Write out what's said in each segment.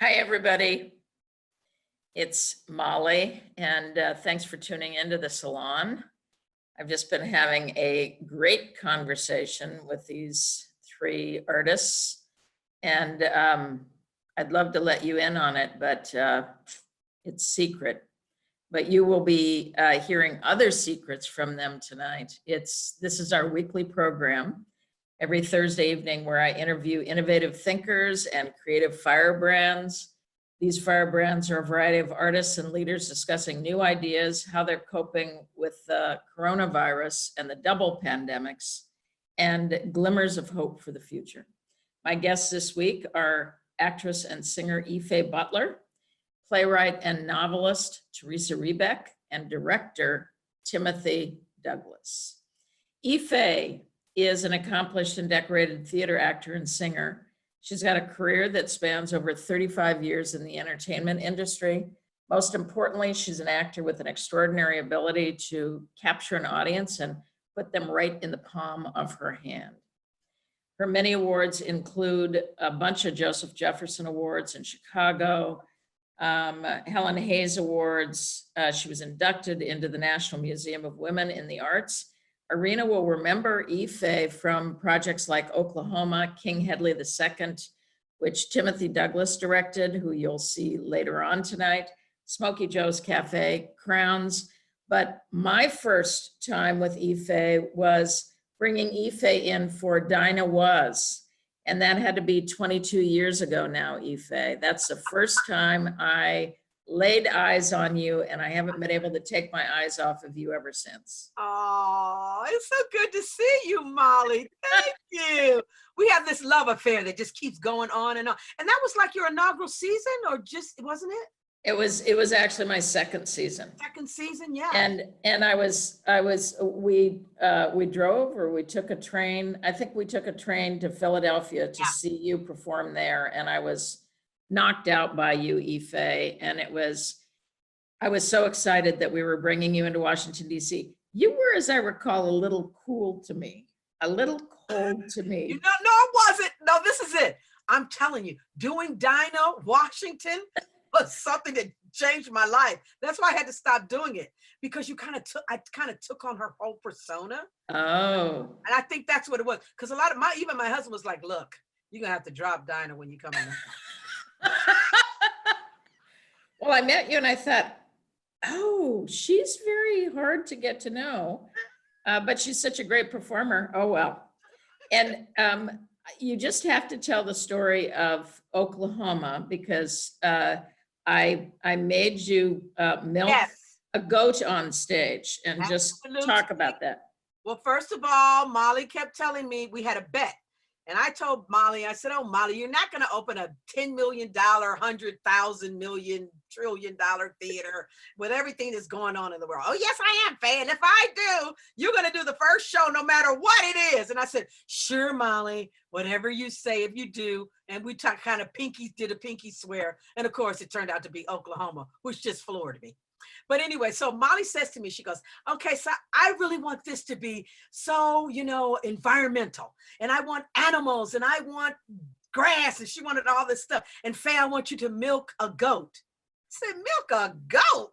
Hi, everybody. It's Molly, and thanks for tuning into the Salon. I've just been having a great conversation with these three artists, and I'd love to let you in on it, but it's secret. But you will be hearing other secrets from them tonight. This is our weekly program every Thursday evening where I interview innovative thinkers and creative firebrands. These firebrands are a variety of artists and leaders discussing new ideas, how they're coping with the coronavirus and the double pandemics, and glimmers of hope for the future. My guests this week are actress and singer Ife Butler, playwright and novelist Theresa Rebeck, and director Timothy Douglas. Ife is an accomplished and decorated theater actor and singer. She's got a career that spans over 35 years in the entertainment industry. Most importantly, she's an actor with an extraordinary ability to capture an audience and put them right in the palm of her hand. Her many awards include a bunch of Joseph Jefferson Awards in Chicago, Helen Hayes Awards. She was inducted into the National Museum of Women in the Arts. Arena will remember Ife from projects like Oklahoma, King Hedley II, which Timothy Douglas directed, who you'll see later on tonight, Smokey Joe's Cafe, Crowns. But my first time with Ife was bringing Ife in for Dinah Was, and that had to be 22 years ago now, Ife. That's the first time I laid eyes on you, and I haven't been able to take my eyes off of you ever since. Oh, it's so good to see you, Molly. Thank you. We have this love affair that just keeps going on and on. And that was like your inaugural season, or just, wasn't it? It was actually my second season. Second season, yeah. And we drove, or we took a train. I think we took a train to Philadelphia to see you perform there, and I was knocked out by you, Ife, and I was so excited that we were bringing you into Washington, D.C. You were, as I recall, a little cool to me, a little cold to me. No, it wasn't. No, this is it. I'm telling you, doing Dinah, Washington was something that changed my life. That's why I had to stop doing it, because I kind of took on her whole persona. Oh. And I think that's what it was. Because even my husband was like, look, you're gonna have to drop Dinah when you come in. Well, I met you and I thought, oh, she's very hard to get to know, but she's such a great performer. Oh, well. And you just have to tell the story of Oklahoma, because I made you milk a goat on stage, and just talk about that. Well, first of all, Molly kept telling me we had a bet. And I told Molly, I said, oh, Molly, you're not going to open a $10 million, $100,000 million, $1 trillion theater with everything that's going on in the world. Oh, yes, I am, Faye. And if I do, you're going to do the first show no matter what it is. And I said, sure, Molly, whatever you say, if you do. And we did a pinky swear. And of course, it turned out to be Oklahoma, which just floored me. But anyway, so Molly says to me, she goes, okay, so I really want this to be so, environmental, and I want animals, and I want grass, and she wanted all this stuff. And Faye, I want you to milk a goat. I said, milk a goat?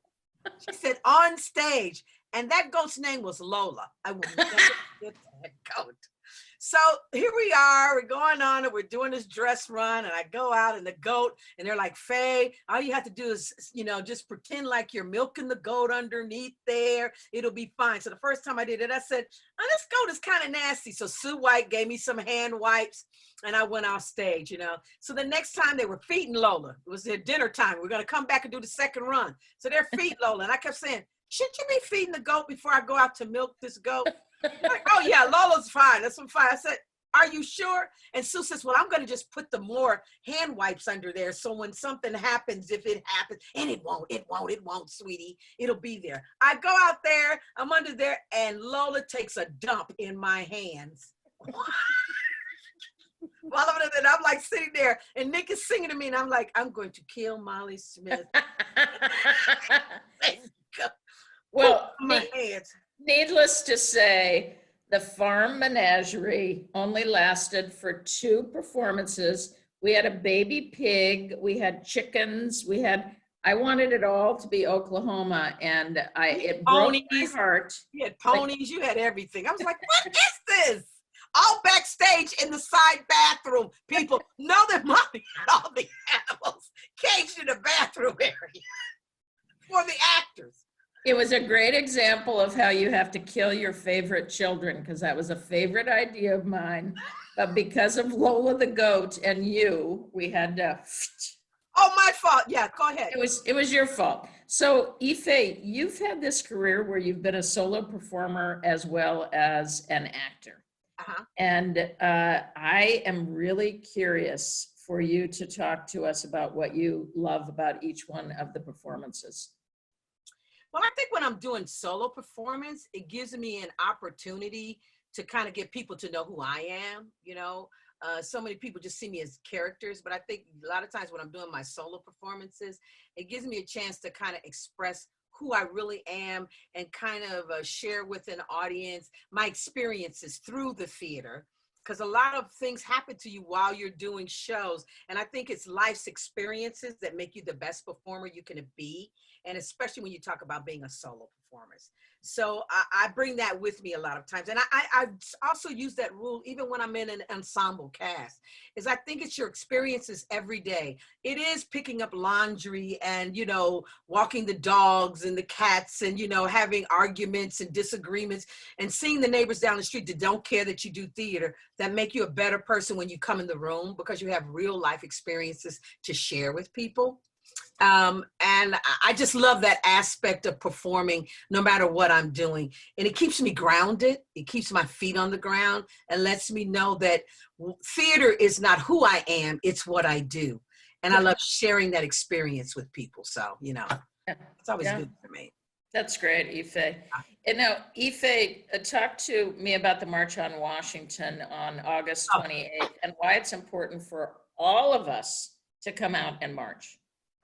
She said, on stage. And that goat's name was Lola. I will never forget that goat. So here we are, we're going on and we're doing this dress run, and I go out and the goat, and they're like, Faye, all you have to do is, just pretend like you're milking the goat underneath there. It'll be fine. So the first time I did it, I said, oh, this goat is kind of nasty. So Sue White gave me some hand wipes, and I went off stage, So the next time they were feeding Lola. It was their dinner time. We're going to come back and do the second run. So they're feeding Lola. And I kept saying, shouldn't you be feeding the goat before I go out to milk this goat? Like, oh yeah, Lola's fine. That's fine. I said, are you sure? And Sue says, well, I'm going to just put the more hand wipes under there. So when something happens, if it happens, and it won't, sweetie, it'll be there. I go out there, I'm under there, and Lola takes a dump in my hands. Well, I'm like sitting there, and Nick is singing to me, and I'm like, I'm going to kill Molly Smith. Well, my hands. Needless to say, the farm menagerie only lasted for 2 performances We had a baby pig. We had chickens. I wanted it all to be Oklahoma, and it broke my Ponies. heart. You had ponies, you had everything. I was like, what is this? All backstage in the side bathroom. People know that mommy had all the animals caged in the bathroom area for the actors. It was a great example of how you have to kill your favorite children, because that was a favorite idea of mine. But because of Lola the goat and you, we had to. Oh, my fault. Yeah, go ahead. It was your fault. So Ife, you've had this career where you've been a solo performer as well as an actor. Uh-huh. And I am really curious for you to talk to us about what you love about each one of the performances. Well, I think when I'm doing solo performance, it gives me an opportunity to kind of get people to know who I am. You know, so many people just see me as characters, but I think a lot of times when I'm doing my solo performances, it gives me a chance to kind of express who I really am and kind of share with an audience my experiences through the theater. Because a lot of things happen to you while you're doing shows. And I think it's life's experiences that make you the best performer you can be. And especially when you talk about being a solo performer. So I bring that with me a lot of times. And I also use that rule even when I'm in an ensemble cast, is I think it's your experiences every day. It is picking up laundry and, you know, walking the dogs and the cats and, you know, having arguments and disagreements and seeing the neighbors down the street that don't care that you do theater, that make you a better person when you come in the room because you have real life experiences to share with people. And I just love that aspect of performing no matter what I'm doing. And it keeps me grounded. It keeps my feet on the ground and lets me know that theater is not who I am, it's what I do. And I love sharing that experience with people. So, you know, it's always good for me. That's great, Ife. And now, Ife, talk to me about the March on Washington on August 28th and why it's important for all of us to come out and march.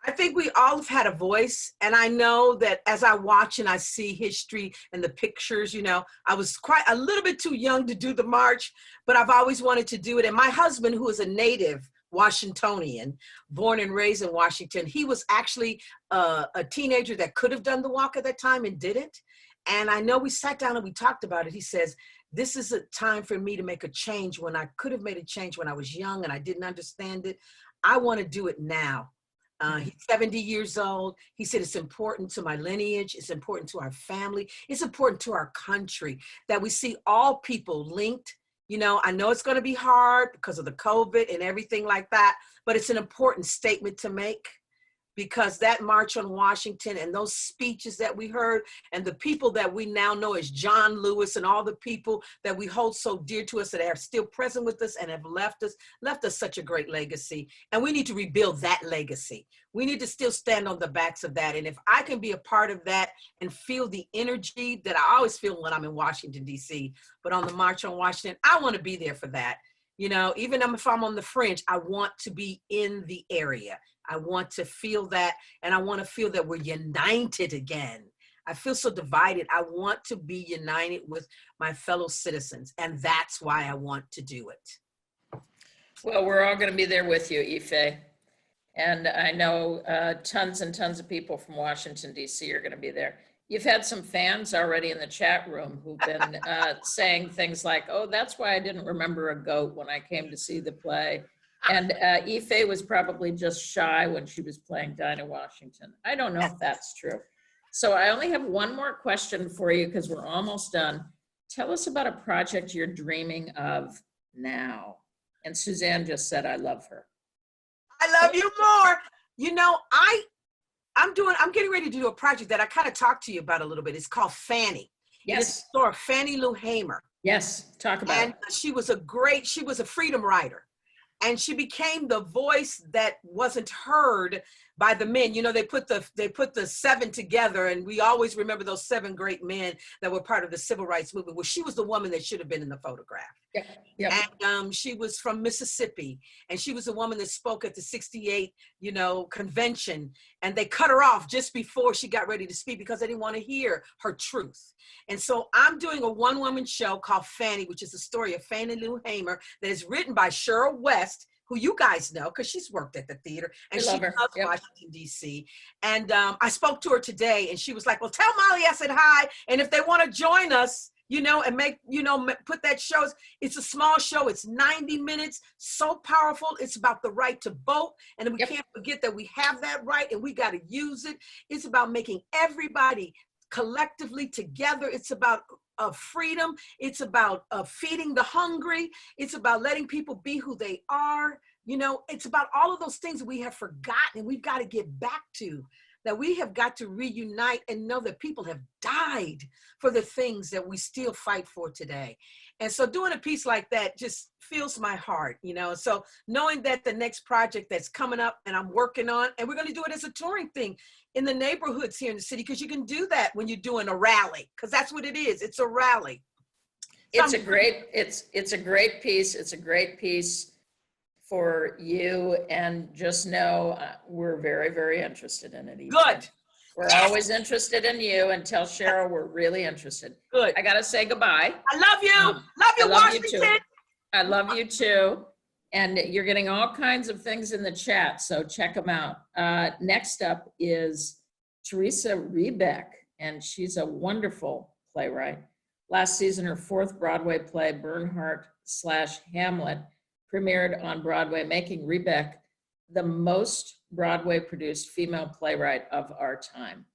I think we all have had a voice, and I know that as I watch and I see history and the pictures, you know, I was quite a little bit too young to do the march, but I've always wanted to do it. And my husband, who is a native Washingtonian, born and raised in Washington, he was actually a teenager that could have done the walk at that time and didn't. And I know we sat down and we talked about it. He says, this is a time for me to make a change when I could have made a change when I was young and I didn't understand it. I want to do it now. He's 70 years old. He said, it's important to my lineage. It's important to our family. It's important to our country that we see all people linked. You know, I know it's going to be hard because of the COVID and everything like that, but it's an important statement to make. Because that March on Washington and those speeches that we heard and the people that we now know as John Lewis and all the people that we hold so dear to us that are still present with us and have left us such a great legacy. And we need to rebuild that legacy. We need to still stand on the backs of that. And if I can be a part of that and feel the energy that I always feel when I'm in Washington, D.C., but on the March on Washington, I want to be there for that. You know, even if I'm on the fringe, I want to be in the area. I want to feel that, and I want to feel that we're united again. I feel so divided. I want to be united with my fellow citizens, and that's why I want to do it. Well, we're all going to be there with you, Ife. And I know tons and tons of people from Washington, D.C. are going to be there. You've had some fans already in the chat room who've been saying things like, oh, that's why I didn't remember a goat when I came to see the play. And Ife was probably just shy when she was playing Dinah Washington. I don't know if that's true. So I only have one more question for you because we're almost done. Tell us about a project you're dreaming of now. And Suzanne just said, I love her. I love you more. You know, I'm getting ready to do a project that I kind of talked to you about a little bit. It's called Fannie. Yes. It's the story of Fannie Lou Hamer. Yes, talk about it. She was a freedom writer. And she became the voice that wasn't heard by the men. You know, they put the seven together, and we always remember those seven great men that were part of the civil rights movement. Well, she was the woman that should have been in the photograph. Yep. And she was from Mississippi, and she was the woman that spoke at the 68, you know, convention. And they cut her off just before she got ready to speak because they didn't want to hear her truth. And so I'm doing a one-woman show called Fannie, which is the story of Fannie Lou Hamer that is written by Cheryl West. who you guys know because she's worked at the theater and We she love her. loves Yep. Washington, D.C. And I spoke to her today and she was like, well, tell Molly I said hi. And if they want to join us, you know, and make, you know, put that show. It's a small show. It's 90 minutes. So powerful. It's about the right to vote. And we can't forget that we have that right and we got to use it. It's about making everybody collectively together. It's about freedom. It's about feeding the hungry. It's about letting people be who they are. You know, it's about all of those things that we have forgotten and we've got to get back to, that we have got to reunite and know that people have died for the things that we still fight for today. And so doing a piece like that just fills my heart, you know. So knowing that the next project that's coming up and I'm working on, and we're going to do it as a touring thing in the neighborhoods here in the city, because you can do that when you're doing a rally, because that's what it is. It's a rally. It's a great piece. It's a great piece for you, and just know we're very, very interested in it. Ethan. Good. We're always interested in you, and tell Cheryl we're really interested. Good. I gotta say goodbye. I love you. Love you, I love you Washington. too. I love you too. And you're getting all kinds of things in the chat, so check them out. Next up is Theresa Rebeck, and she's a wonderful playwright. Last season, her 4th Broadway play, Bernhardt/Hamlet, premiered on Broadway, making Rebeck the most Broadway produced female playwright of our time.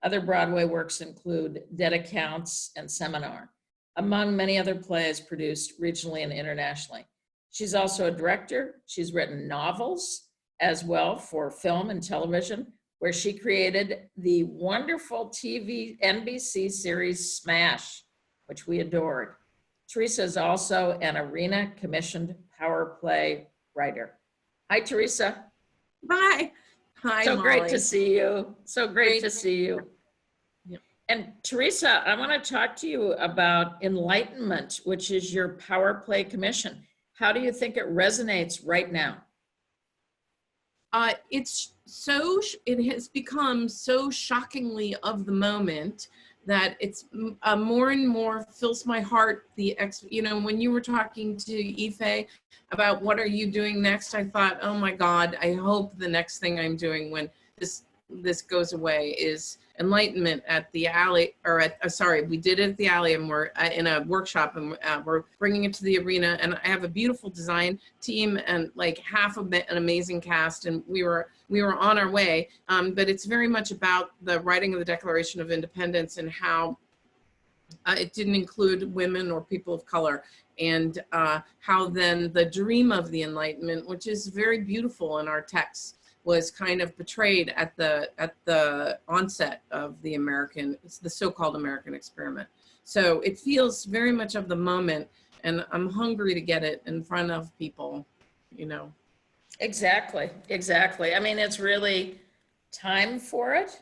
Other Broadway works include Dead Accounts and Seminar, among many other plays produced regionally and internationally. She's also a director. She's written novels as well for film and television, where she created the wonderful TV NBC series Smash, which we adored. Theresa is also an Arena commissioned power play writer. Hi, Theresa. Bye. Hi, So Molly. great to see you. So great to see you. Yep. And Theresa, I want to talk to you about Enlightenment, which is your power play commission. How do you think it resonates right now? It has become so shockingly of the moment that it's more and more fills my heart. When you were talking to Ife about what are you doing next, I thought, oh my God, I hope the next thing I'm doing when this goes away is Enlightenment at the Alley, or we did it at the Alley, and we're in a workshop, and we're bringing it to the Arena, and I have a beautiful design team and like half of an amazing cast, and we were on our way, but it's very much about the writing of the Declaration of Independence and how it didn't include women or people of color, and how then the dream of the Enlightenment, which is very beautiful in our texts, was kind of betrayed at the onset of the so-called American experiment. So it feels very much of the moment, and I'm hungry to get it in front of people, you know. Exactly. I mean, it's really time for it.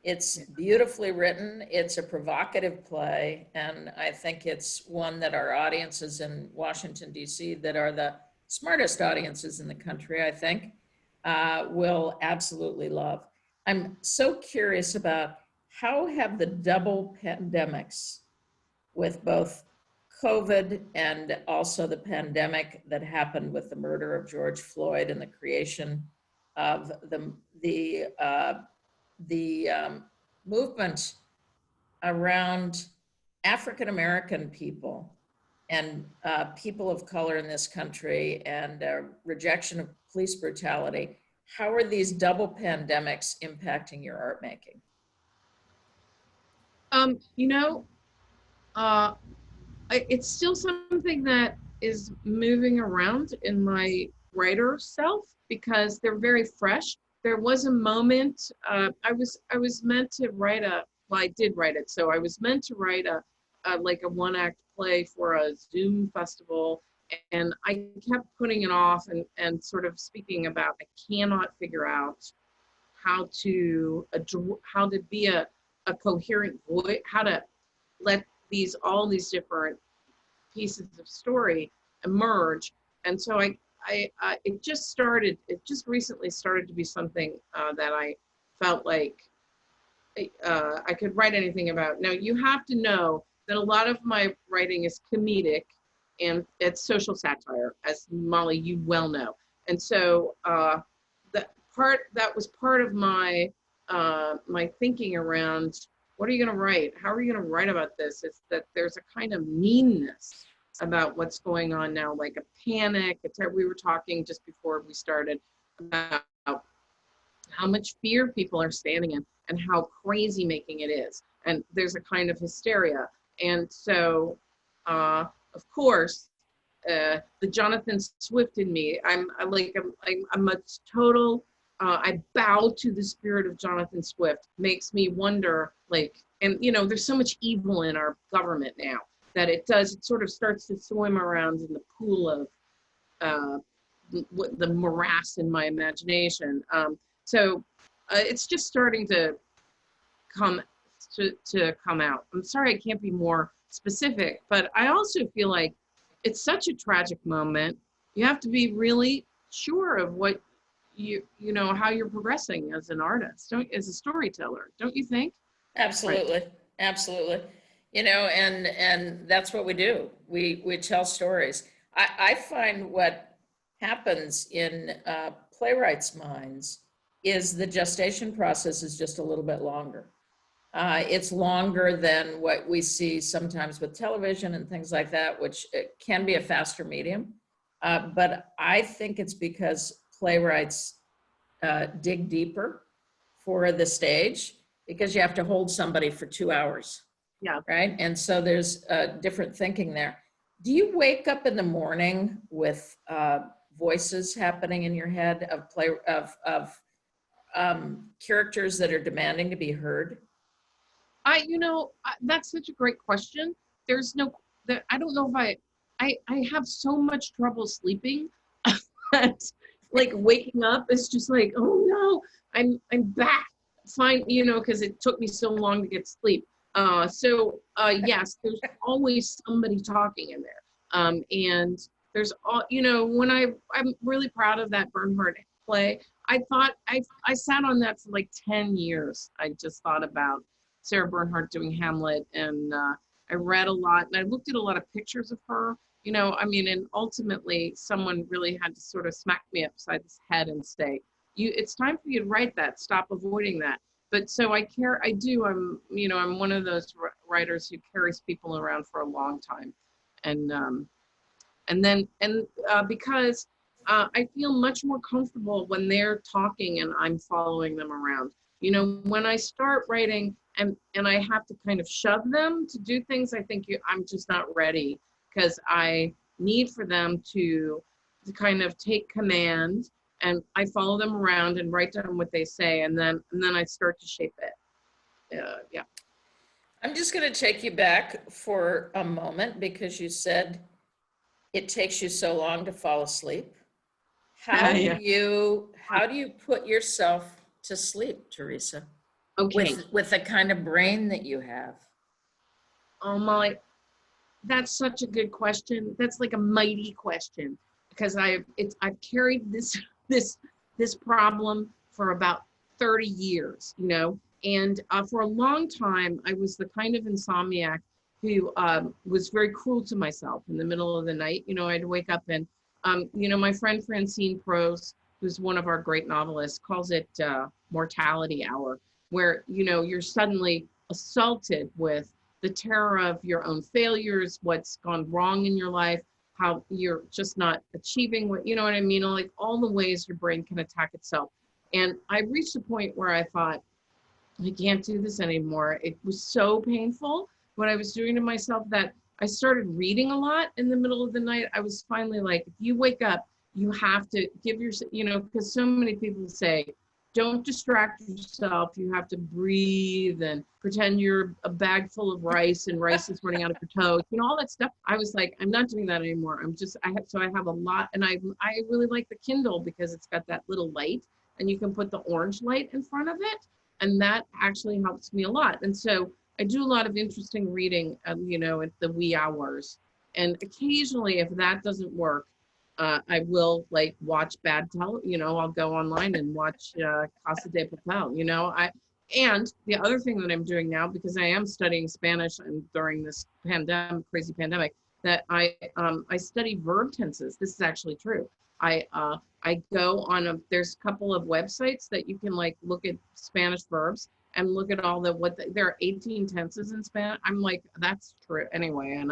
It's beautifully written. It's a provocative play. And I think it's one that our audiences in Washington, D.C., that are the smartest audiences in the country, I think, will absolutely love. I'm so curious about how have the double pandemics with both COVID and also the pandemic that happened with the murder of George Floyd and the creation of the movement around African-American people and people of color in this country, and rejection of police brutality. How are these double pandemics impacting your art making? It's still something that is moving around in my writer self because they're very fresh. There was a moment, I was meant to write I did write it. So I was meant to write a one-act play for a Zoom festival, and I kept putting it off and sort of speaking about, I cannot figure out how to be a coherent voice, how to let all these different pieces of story emerge. And so it just recently started to be something that I felt like I could write anything about. Now, you have to know that a lot of my writing is comedic and it's social satire, as Molly, you well know. And so that was part of my my thinking around what are you going to write? How are you going to write about this? It's that there's a kind of meanness about what's going on now, like a panic. We were talking just before we started about how much fear people are standing in and how crazy making it is. And there's a kind of hysteria. And so, of course, the Jonathan Swift in me, I'm a total, I bow to the spirit of Jonathan Swift. Makes me wonder, like, and you know, there's so much evil in our government now that it sort of starts to swim around in the pool of the morass in my imagination. So it's just starting to come out. I'm sorry I can't be more specific, but I also feel like it's such a tragic moment. You have to be really sure of what you know, how you're progressing as an artist, as a storyteller, don't you think? Absolutely. Right. Absolutely. You know, and that's what we do. We tell stories. I find what happens in playwrights' minds is the gestation process is just a little bit longer. It's longer than what we see sometimes with television and things like that, which can be a faster medium. But I think it's because playwrights dig deeper for the stage because you have to hold somebody for 2 hours. Yeah. Right. And so there's different thinking there. Do you wake up in the morning with voices happening in your head of characters that are demanding to be heard? That's such a great question. I don't know if I have so much trouble sleeping that like waking up is just like, oh no, I'm back. Fine, you know, because it took me so long to get sleep. Yes, there's always somebody talking in there. And there's all, you know, when I'm really proud of that Bernhardt play. I sat on that for like 10 years. I just thought about Sarah Bernhardt doing Hamlet, and I read a lot, and I looked at a lot of pictures of her, you know, I mean, and ultimately someone really had to sort of smack me upside the head and say, it's time for you to write that, stop avoiding that. But so I'm one of those writers who carries people around for a long time. Because I feel much more comfortable when they're talking and I'm following them around. You know, when I start writing and I have to kind of shove them to do things, I think I'm just not ready, because I need for them to kind of take command, and I follow them around and write down what they say, and then I start to shape it. Yeah. I'm just going to take you back for a moment, because you said it takes you so long to fall asleep. How do you put yourself to sleep, Theresa? Okay. With the kind of brain that you have. Oh, Molly, that's such a good question. That's like a mighty question, because I've carried this problem for about 30 years, you know, and for a long time I was the kind of insomniac who was very cruel to myself in the middle of the night. You know, I'd wake up and you know, my friend Francine Prose, who's one of our great novelists, calls it mortality hour, where, you know, you're suddenly assaulted with the terror of your own failures, what's gone wrong in your life, how you're just not achieving what, you know what I mean? Like all the ways your brain can attack itself. And I reached a point where I thought, I can't do this anymore. It was so painful what I was doing to myself that I started reading a lot in the middle of the night. I was finally like, if you wake up, you have to give yourself, you know, because so many people say, don't distract yourself. You have to breathe and pretend you're a bag full of rice and rice is running out of your toes. You know, all that stuff. I was like, I'm not doing that anymore. I have a lot, and I really like the Kindle because it's got that little light, and you can put the orange light in front of it, and that actually helps me a lot. And so I do a lot of interesting reading, you know, at the wee hours. And occasionally, if that doesn't work, I will like watch you know, I'll go online and watch Casa de Papel, you know. And the other thing that I'm doing now, because I am studying Spanish and during this crazy pandemic, that I study verb tenses. This is actually true. I go on there's a couple of websites that you can like look at Spanish verbs and look at all there are 18 tenses in Spanish. I'm like, that's true anyway. And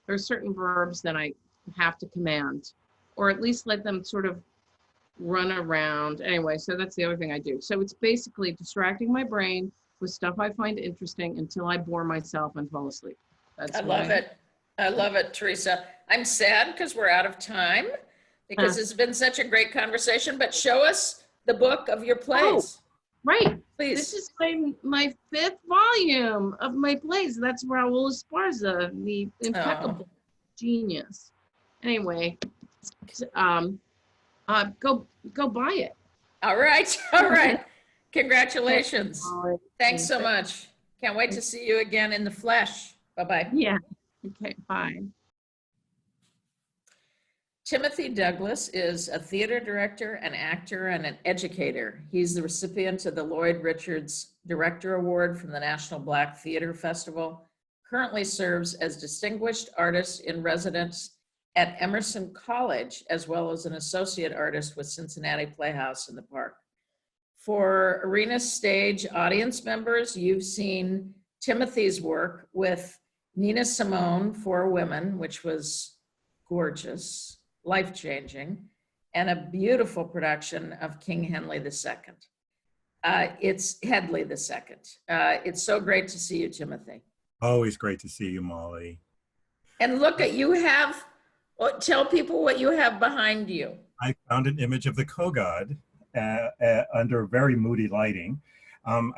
there's certain verbs that I have to command, or at least let them sort of run around. Anyway, so that's the other thing I do. So it's basically distracting my brain with stuff I find interesting until I bore myself and fall asleep. I love it. I love it, Theresa. I'm sad because we're out of time because it's been such a great conversation, but show us the book of your plays. Right. Please. This is my 5th volume of my plays. That's Raul Esparza, the impeccable genius. Anyway, go buy it. All right. All right. Congratulations. Right. Thanks so much. Can't wait to see you again in the flesh. Bye-bye. Yeah. Okay, bye. Timothy Douglas is a theater director, an actor, and an educator. He's the recipient of the Lloyd Richards Director Award from the National Black Theater Festival, currently serves as Distinguished Artist in Residence at Emerson College, as well as an associate artist with Cincinnati Playhouse in the Park. For Arena Stage audience members, you've seen Timothy's work with Nina Simone for Women, which was gorgeous, life-changing, and a beautiful production of King Henley II. It's Headley II. It's so great to see you, Timothy. Always great to see you, Molly. And look at tell people what you have behind you. I found an image of the co-god under very moody lighting. I'm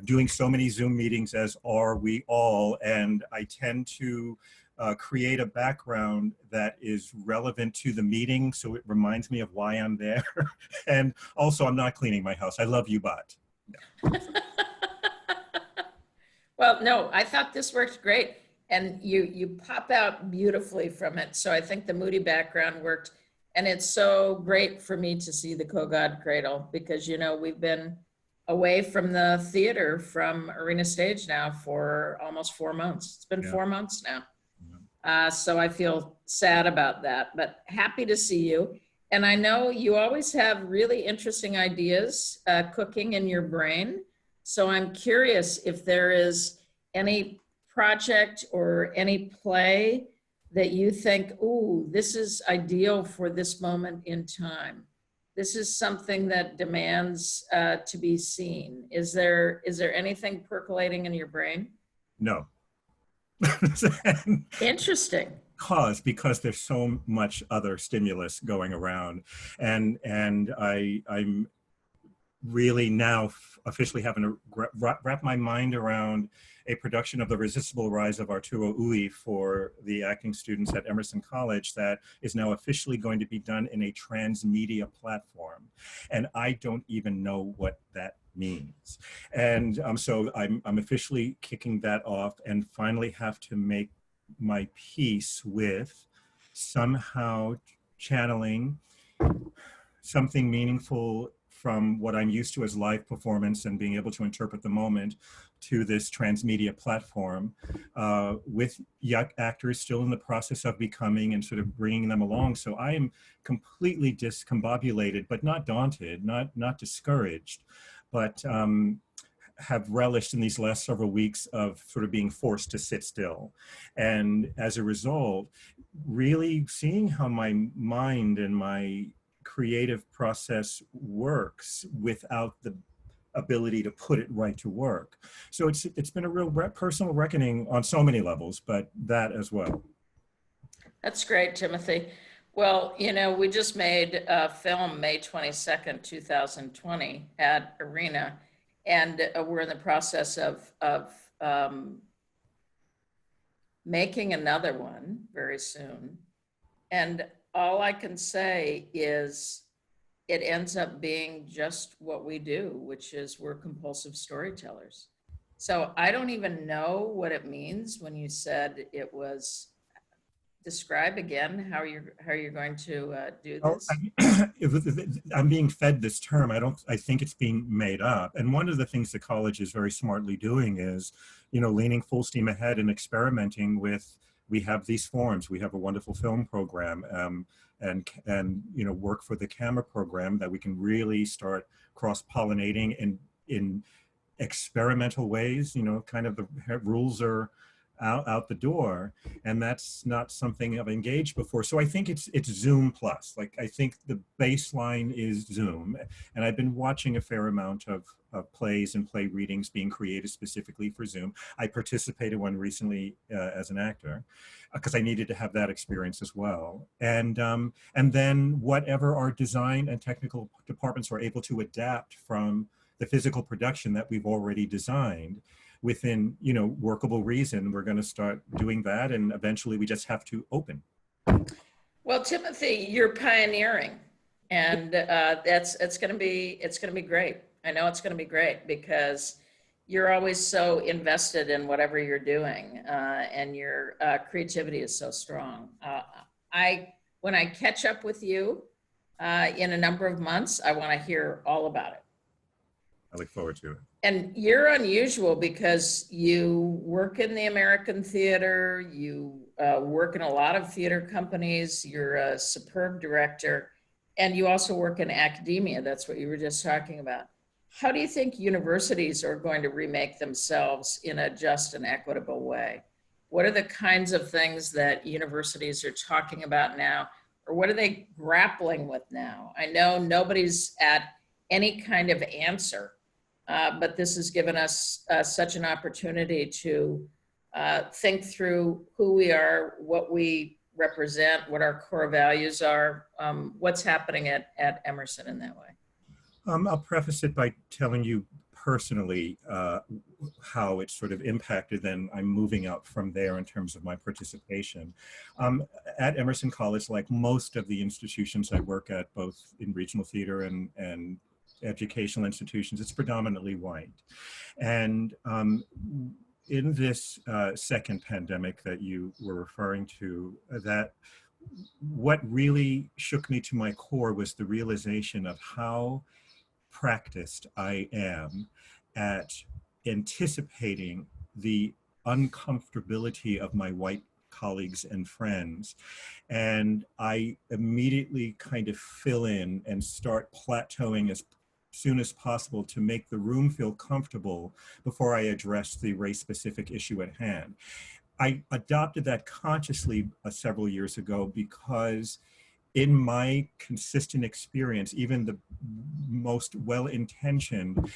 doing so many Zoom meetings, as are we all, and I tend to create a background that is relevant to the meeting, so it reminds me of why I'm there. And also, I'm not cleaning my house. I love you, but. Yeah. Well, no, I thought this worked great, and you pop out beautifully from it. So I think the moody background worked, and it's so great for me to see the Co-God Cradle because, you know, we've been away from the theater, from Arena Stage now for almost 4 months. It's been 4 months now. So I feel sad about that, but happy to see you. And I know you always have really interesting ideas cooking in your brain. So I'm curious if there is any project or any play that you think, ooh, this is ideal for this moment in time. This is something that demands to be seen. Is there anything percolating in your brain? No. Interesting. Because there's so much other stimulus going around, and I'm really now officially having to wrap my mind around a production of The Resistible Rise of Arturo Ui for the acting students at Emerson College that is now officially going to be done in a transmedia platform, and I don't even know what that means. And so I'm officially kicking that off and finally have to make my peace with somehow channeling something meaningful from what I'm used to as live performance and being able to interpret the moment to this transmedia platform with young actors still in the process of becoming and sort of bringing them along. So I am completely discombobulated, but not daunted, not discouraged, but have relished in these last several weeks of sort of being forced to sit still. And as a result, really seeing how my mind and my creative process works without the ability to put it right to work. So it's been a real personal reckoning on so many levels, but that as well. That's great, Timothy. Well, you know, we just made a film May 22nd, 2020 at Arena, and we're in the process of making another one very soon. And all I can say is it ends up being just what we do, which is we're compulsive storytellers. So I don't even know what it means when you said it was. Describe again how you're going to do this. I'm being fed this term. I think it's being made up. And one of the things the college is very smartly doing is, you know, leaning full steam ahead and experimenting with. We have these forms. We have a wonderful film program, and work for the camera program, that we can really start cross-pollinating in experimental ways. Kind of the rules are out the door, and that's not something I've engaged before. So I think it's Zoom plus. Like, I think the baseline is Zoom, and I've been watching a fair amount of plays and play readings being created specifically for Zoom. I participated one recently as an actor because I needed to have that experience as well. And then whatever our design and technical departments are able to adapt from the physical production that we've already designed within, workable reason, we're going to start doing that, and eventually we just have to open. Well, Timothy, you're pioneering, and it's going to be great. I know it's going to be great because you're always so invested in whatever you're doing, and your creativity is so strong. When I catch up with you in a number of months, I want to hear all about it. I look forward to it. And you're unusual because you work in the American theater, you work in a lot of theater companies, you're a superb director, and you also work in academia. That's what you were just talking about. How do you think universities are going to remake themselves in a just and equitable way? What are the kinds of things that universities are talking about now, or what are they grappling with now? I know nobody's at any kind of answer, but this has given us such an opportunity to think through who we are, what we represent, what our core values are, what's happening at Emerson in that way. I'll preface it by telling you personally how it sort of impacted, then I'm moving out from there in terms of my participation. At Emerson College, like most of the institutions I work at, both in regional theater and educational institutions, it's predominantly white. And in this second pandemic that you were referring to, that what really shook me to my core was the realization of how practiced I am at anticipating the uncomfortability of my white colleagues and friends. And I immediately kind of fill in and start plateauing as soon as possible to make the room feel comfortable before I address the race-specific issue at hand. I adopted that consciously several years ago because in my consistent experience, even the most well-intentioned,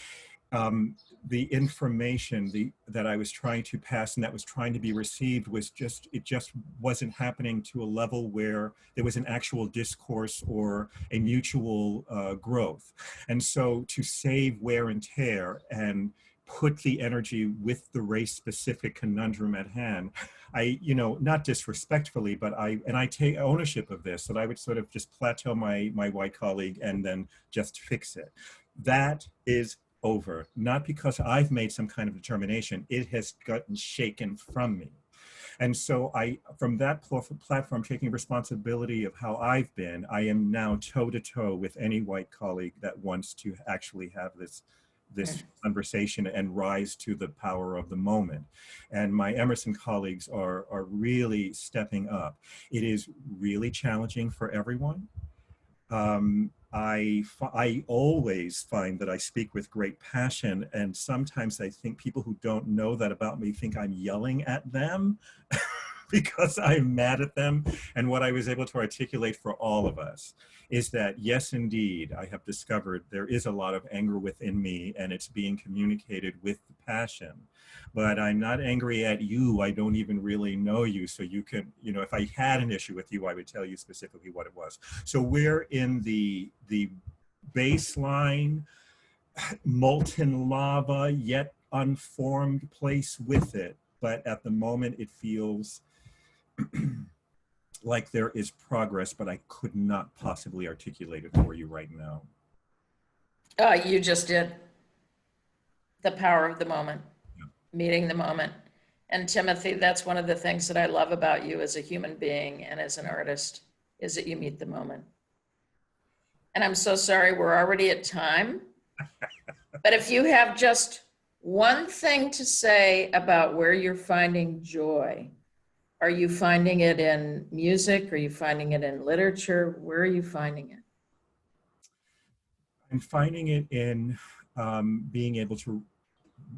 the information that I was trying to pass and that was trying to be received was it just wasn't happening to a level where there was an actual discourse or a mutual growth. And so to save wear and tear and put the energy with the race-specific conundrum at hand, I, not disrespectfully, but I take ownership of this, that I would sort of just plateau my white colleague and then just fix it. That is over, not because I've made some kind of determination, it has gotten shaken from me. And so from that platform, taking responsibility of how I've been, I am now toe-to-toe with any white colleague that wants to actually have this conversation and rise to the power of the moment. And my Emerson colleagues are really stepping up. It is really challenging for everyone. I always find that I speak with great passion, and sometimes I think people who don't know that about me think I'm yelling at them because I'm mad at them. And what I was able to articulate for all of us is that, yes, indeed, I have discovered there is a lot of anger within me, and it's being communicated with passion. But I'm not angry at you. I don't even really know you. So you can, if I had an issue with you, I would tell you specifically what it was. So we're in the baseline, molten lava, yet unformed place with it. But at the moment, it feels like there is progress, but I could not possibly articulate it for you right now. You just did. The power of the moment, meeting the moment. And Timothy, that's one of the things that I love about you as a human being and as an artist, is that you meet the moment. And I'm so sorry, we're already at time. But if you have just one thing to say about where you're finding joy Are you finding it in music? Are you finding it in literature? Where are you finding it? I'm finding it in being able to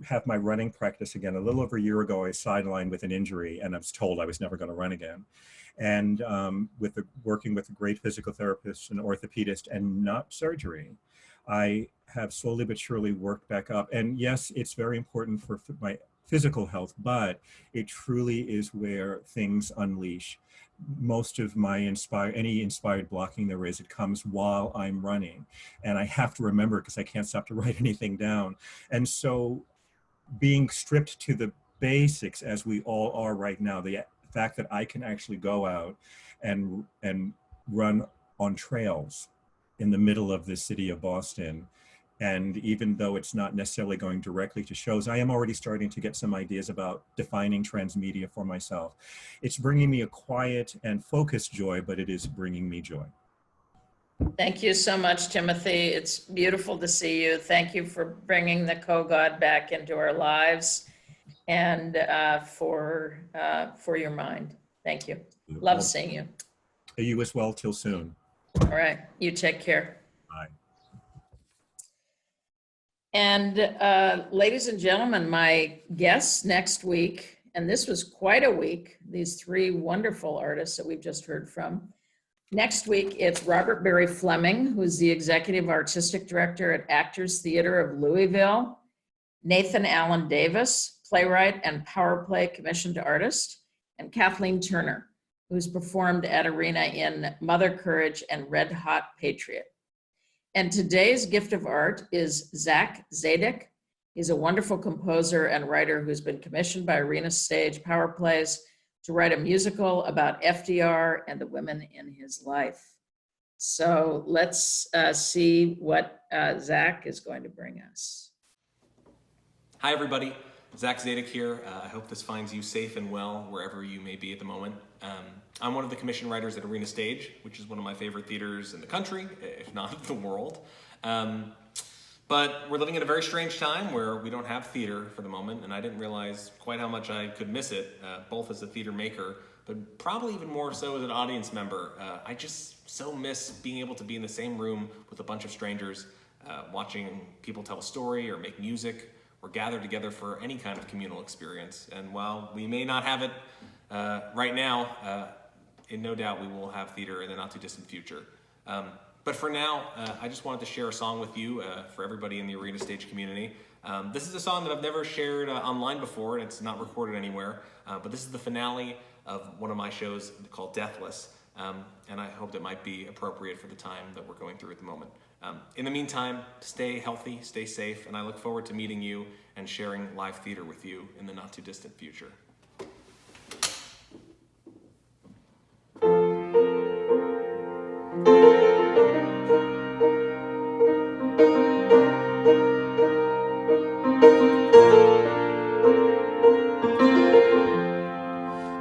have my running practice again. A little over a year ago, I sidelined with an injury, and I was told I was never going to run again. And working with a great physical therapist, an orthopedist, and not surgery, I have slowly but surely worked back up. And yes, it's very important for my physical health, but it truly is where things unleash. Most of my any inspired blocking there is, it comes while I'm running. And I have to remember because I can't stop to write anything down. And so being stripped to the basics as we all are right now, the fact that I can actually go out and run on trails in the middle of the city of Boston. And even though it's not necessarily going directly to shows, I am already starting to get some ideas about defining transmedia for myself. It's bringing me a quiet and focused joy, but it is bringing me joy. Thank you so much, Timothy. It's beautiful to see you. Thank you for bringing the co-God back into our lives and for your mind. Thank you. Love seeing you. You as well. Till soon. All right. You take care. Bye. And ladies and gentlemen, my guests next week, and this was quite a week, these three wonderful artists that we've just heard from. Next week, it's Robert Barry Fleming, who's the Executive Artistic Director at Actors Theater of Louisville. Nathan Allen Davis, playwright and power play commissioned artist. And Kathleen Turner, who's performed at Arena in Mother Courage and Red Hot Patriot. And today's gift of art is Zach Zadek. He's a wonderful composer and writer who's been commissioned by Arena Stage Power Plays to write a musical about FDR and the women in his life. So let's see what Zach is going to bring us. Hi, everybody. Zach Zadek here. I hope this finds you safe and well wherever you may be at the moment. I'm one of the commission writers at Arena Stage, which is one of my favorite theaters in the country, if not the world. But we're living in a very strange time where we don't have theater for the moment, and I didn't realize quite how much I could miss it, both as a theater maker, but probably even more so as an audience member. I just so miss being able to be in the same room with a bunch of strangers, watching people tell a story or make music, or gather together for any kind of communal experience. And while we may not have it right now, in no doubt we will have theater in the not too distant future. But for now, I just wanted to share a song with you for everybody in the Arena Stage community. This is a song that I've never shared online before, and it's not recorded anywhere, but this is the finale of one of my shows called Deathless, and I hoped it might be appropriate for the time that we're going through at the moment. In the meantime, stay healthy, stay safe, and I look forward to meeting you and sharing live theater with you in the not too distant future.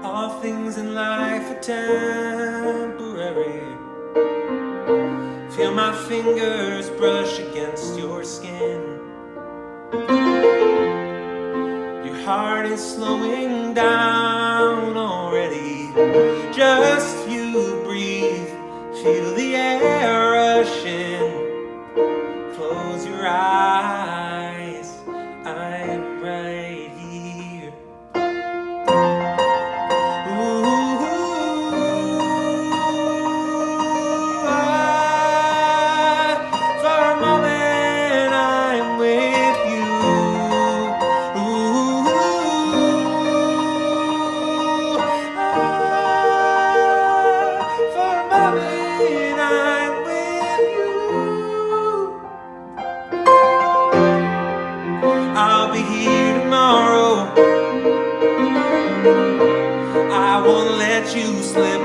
All things in life are temporary. Feel my fingers brush against your skin. Your heart is slowing down already. Just you breathe, feel the air rushing. Close your eyes, I'm right here. I'll be here tomorrow. I won't let you slip